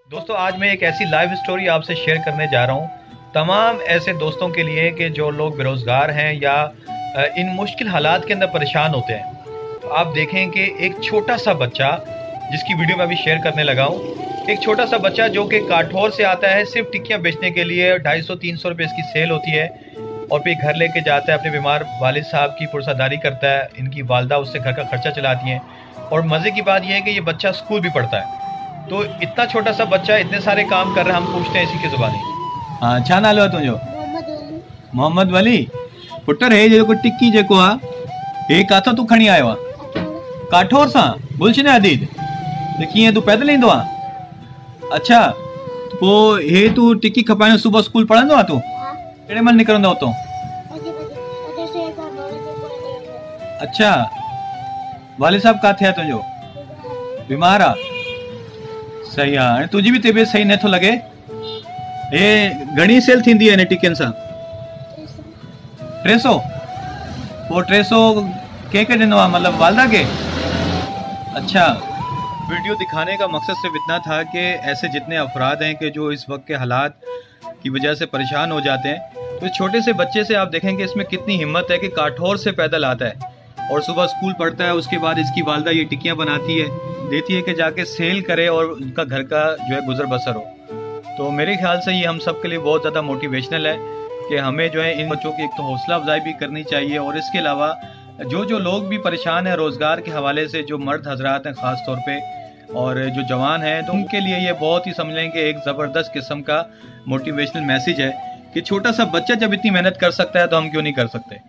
दोस्तों आज मैं एक ऐसी लाइव स्टोरी आपसे शेयर करने जा रहा हूँ तमाम ऐसे दोस्तों के लिए कि जो लोग बेरोज़गार हैं या इन मुश्किल हालात के अंदर परेशान होते हैं। तो आप देखें कि एक छोटा सा बच्चा जिसकी वीडियो मैं अभी शेयर करने लगा हूँ, एक छोटा सा बच्चा जो कि काठौर से आता है सिर्फ टिक्कियाँ बेचने के लिए। 250-300 रुपये इसकी सेल होती है और फिर घर लेके जाता है, अपने बीमार वालिद साहब की पुरसादारी करता है। इनकी वालदा उससे घर का खर्चा चलाती हैं और मज़े की बात यह है कि ये बच्चा स्कूल भी पढ़ता है। तो इतना छोटा सा बच्चा इतने सारे काम कर रहा है। हम पूछते हैं इसी की ज़ुबानी। हाँ, छा नालो आहे तुंहिंजो? मोहम्मद वली। पुटर हे जेको टिक्की जेको आहे हे काथो तूं खणी आयो आहे? काठौर सां? गुलशन हदीद। त कीअं तूं पैदल ईंदो आहे? अच्छा, पोइ हे तूं टिक्की खपाइण सुबुह स्कूल पढ़ंदो आहे तूं? कहिड़े महिल निकिरंदो हुतां? अच्छा, वालिद साहब काथे आहे तुंहिंजो? बीमार आहे? सही आहे। हाणे तुंहिंजी बि तबियत सही नथो लॻे। हे घणी सेल थींदी आहे हिन टिकियुनि सां? 300? पोइ 300 कंहिंखे ॾिनो आहे, मतिलबु वालदा के? अच्छा। वीडियो दिखाने का मकसद सिर्फ इतना था कि ऐसे जितने अफराद हैं कि जो इस वक्त के हालात की वजह से परेशान हो जाते हैं, तो इस छोटे से बच्चे से आप देखेंगे इसमें कितनी हिम्मत है कि काठौर से पैदल आता है और सुबह स्कूल पढ़ता है। उसके बाद इसकी वालदा ये टिक्कियाँ बनाती है, देती है कि जाके सेल करे और उनका घर का जो है गुजर बसर हो। तो मेरे ख्याल से ये हम सब के लिए बहुत ज़्यादा मोटिवेशनल है कि हमें जो है इन बच्चों की एक तो हौसला अफजाई भी करनी चाहिए और इसके अलावा जो लोग भी परेशान हैं रोज़गार के हवाले से, जो मर्द हजरात हैं ख़ास तौर पे और जो जवान हैं, तो उनके लिए ये बहुत ही समझ लें कि एक ज़बरदस्त किस्म का मोटिवेशनल मैसेज है कि छोटा सा बच्चा जब इतनी मेहनत कर सकता है तो हम क्यों नहीं कर सकते।